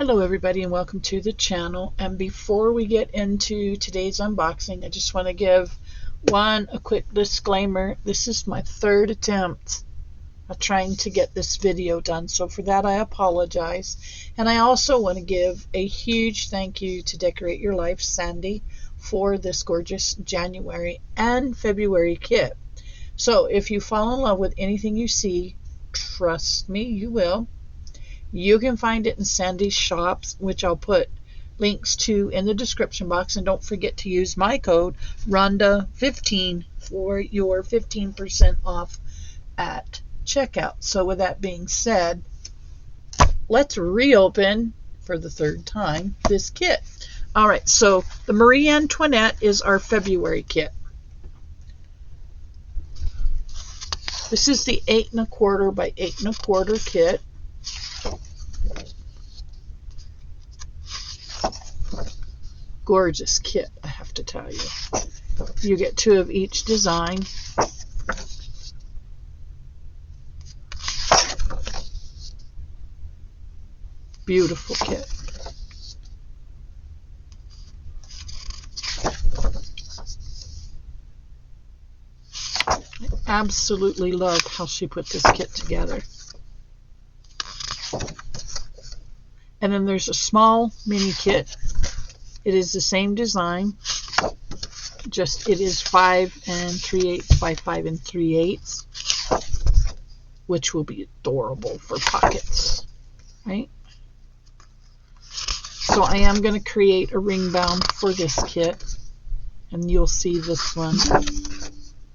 Hello everybody and welcome to the channel. And before we get into today's unboxing, I just want to give a quick disclaimer. This is my third attempt at trying to get this video done, so for that I apologize. And I also want to give a huge thank you to Decor8yourlife Sandy for this gorgeous January and February kit. So if you fall in love with anything you see, trust me, you will. You can find it in Sandy's shops, which I'll put links to in the description box. And don't forget to use my code Rhonda15 for your 15% off at checkout. So with that being said, let's reopen for the third time this kit. All right, so the Marie Antoinette is our February kit. This is the 8 1/4 by 8 1/4 kit. Gorgeous kit, I have to tell you. You get 2 of each design. Beautiful kit. I absolutely love how she put this kit together. And then there's a small mini kit. It is the same design, just it is 5 3/8 by 5 3/8, which will be adorable for pockets, right? So I am going to create a ring bound for this kit, and you'll see this one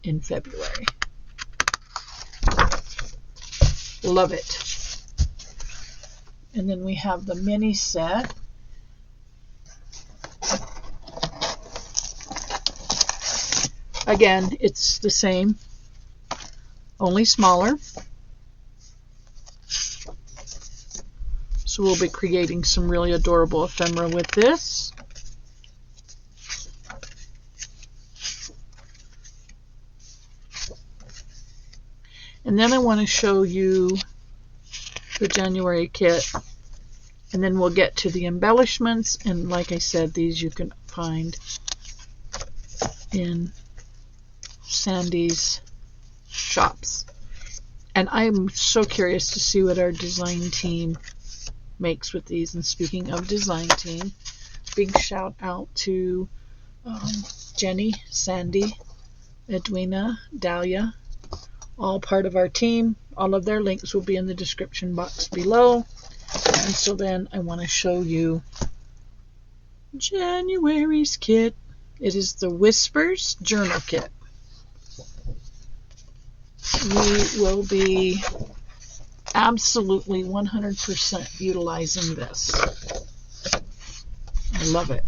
in February. Love it. And then we have the mini set. Again, it's the same, only smaller. So we'll be creating some really adorable ephemera with this. And then I want to show you the January kit, and then we'll get to the embellishments. And like I said, these you can find in Sandy's shops. And I'm so curious to see what our design team makes with these. And speaking of design team, big shout out to Jenny, Sandy, Edwina, Dahlia, all part of our team. All of their links will be in the description box below. And so then I want to show you January's kit. It is the Whispers Journal Kit. We will be absolutely 100% utilizing this. I love it.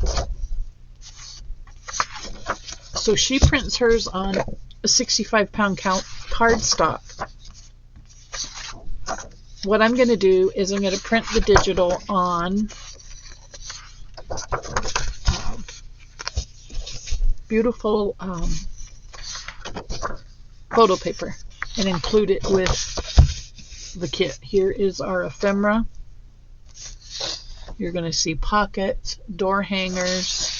So she prints hers on a 65-pound cardstock. What I'm going to do is I'm going to print the digital on beautiful photo paper and include it with the kit. Here is our ephemera. You're going to see pockets, door hangers,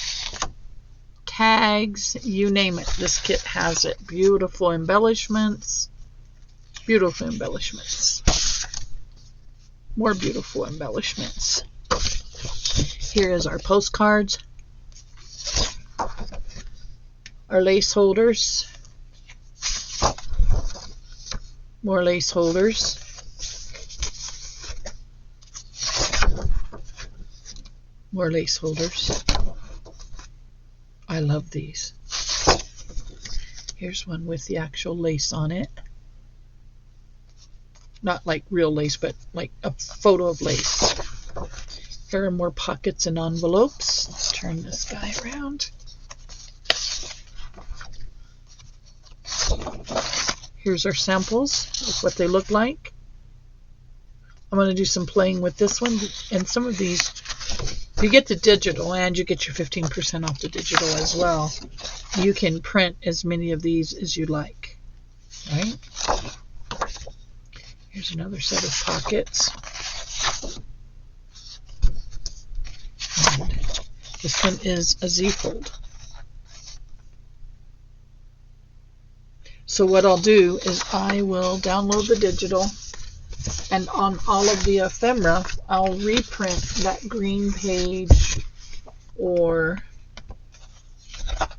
tags, you name it. This kit has it. Beautiful embellishments. Beautiful embellishments. More beautiful embellishments. Here is our postcards, our lace holders, more lace holders, more lace holders. I love these. Here's one with the actual lace on it. Not like real lace, but like a photo of lace. Here are more pockets and envelopes. Let's turn this guy around. Here's our samples of what they look like. I'm going to do some playing with this one. And some of these, you get the digital and you get your 15% off the digital as well. You can print as many of these as you like, right? Here's another set of pockets. This one is a Z-fold. So what I'll do is I will download the digital, and on all of the ephemera, I'll reprint that green page, or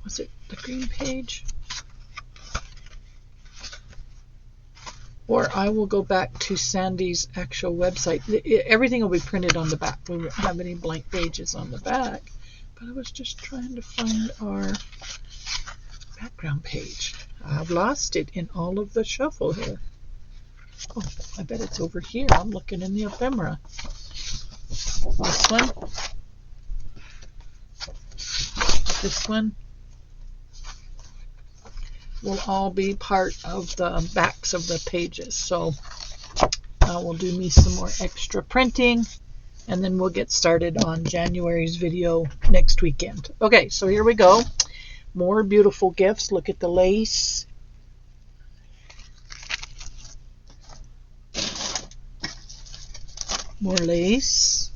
was it the green page? Or I will go back to Sandy's actual website. Everything will be printed on the back. We won't have any blank pages on the back. But I was just trying to find our background page. I've lost it in all of the shuffle here. Oh, I bet it's over here. I'm looking in the ephemera. This one. This one will all be part of the backs of the pages. So I will do me some more extra printing, and then we'll get started on January's video next weekend. Okay, so here we go. More beautiful gifts. Look at the lace. More lace.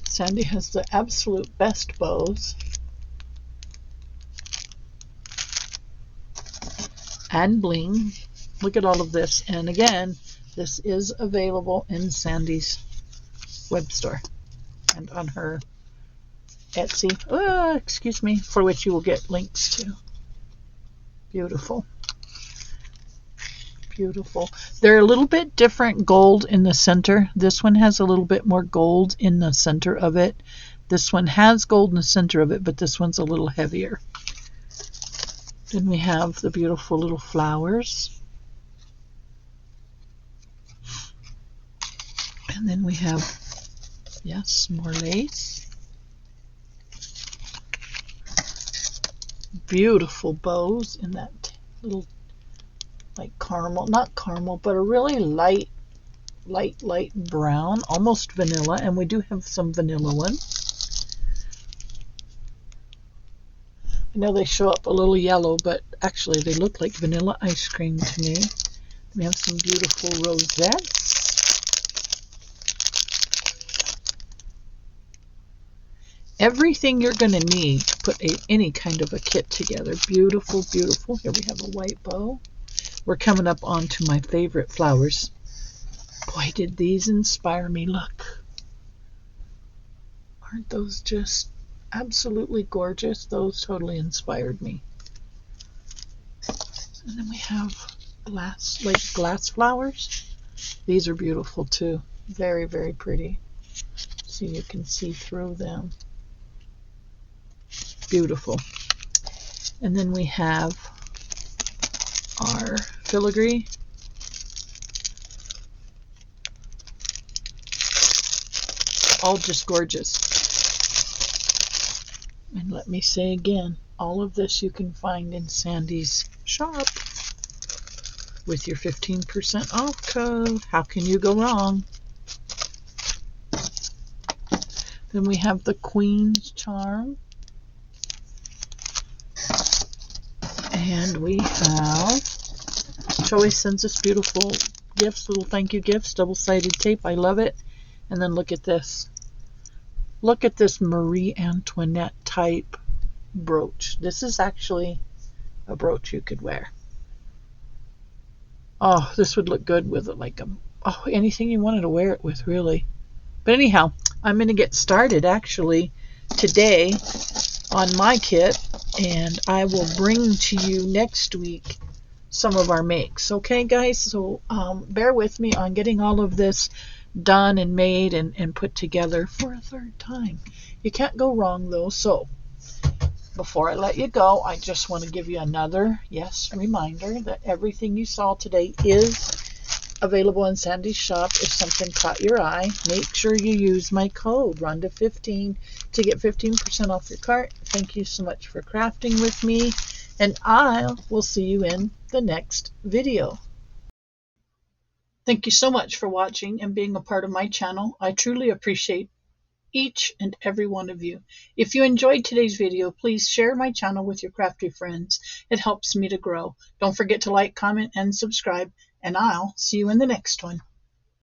Sandy has the absolute best bows. And bling. Look at all of this. And again, this is available in Sandy's web store and on her Etsy, excuse me, for which you will get links to. Beautiful. Beautiful. They're a little bit different gold in the center. This one has a little bit more gold in the center of it. This one has gold in the center of it, but this one's a little heavier. Then we have the beautiful little flowers. And then we have, yes, more lace. Beautiful bows in that little, like caramel, not caramel, but a really light brown, almost vanilla. And we do have some vanilla ones. I know they show up a little yellow, but actually they look like vanilla ice cream to me. We have some beautiful rosettes. Everything you're going to need to put any kind of a kit together. Beautiful, beautiful. Here we have a white bow. We're coming up onto my favorite flowers. Boy, did these inspire me. Look. Aren't those just absolutely gorgeous? Those totally inspired me. And then we have glass flowers. These are beautiful too. Very, very pretty. So you can see through them. Beautiful. And then we have our filigree. All just gorgeous. And let me say again, all of this you can find in Sandy's shop with your 15% off code. How can you go wrong? Then we have the Queen's Charm. And we have, she always sends us beautiful gifts, little thank you gifts, double-sided tape. I love it. And then look at this. Look at this Marie Antoinette type brooch. This is actually a brooch you could wear. Oh, this would look good with it, like anything you wanted to wear it with, really. But anyhow, I'm going to get started actually today on my kit, and I will bring to you next week some of our makes. Okay, guys? So bear with me on getting all of this done and made and put together for a third time. You can't go wrong, though. So before I let you go, I just want to give you another, reminder that everything you saw today is available in Sandy's shop. If something caught your eye, make sure you use my code Rhonda15 to get 15% off your cart. Thank you so much for crafting with me, and I will see you in the next video. Thank you so much for watching and being a part of my channel. I truly appreciate each and every one of you. If you enjoyed today's video, please share my channel with your crafty friends. It helps me to grow. Don't forget to like, comment, and subscribe, and I'll see you in the next one.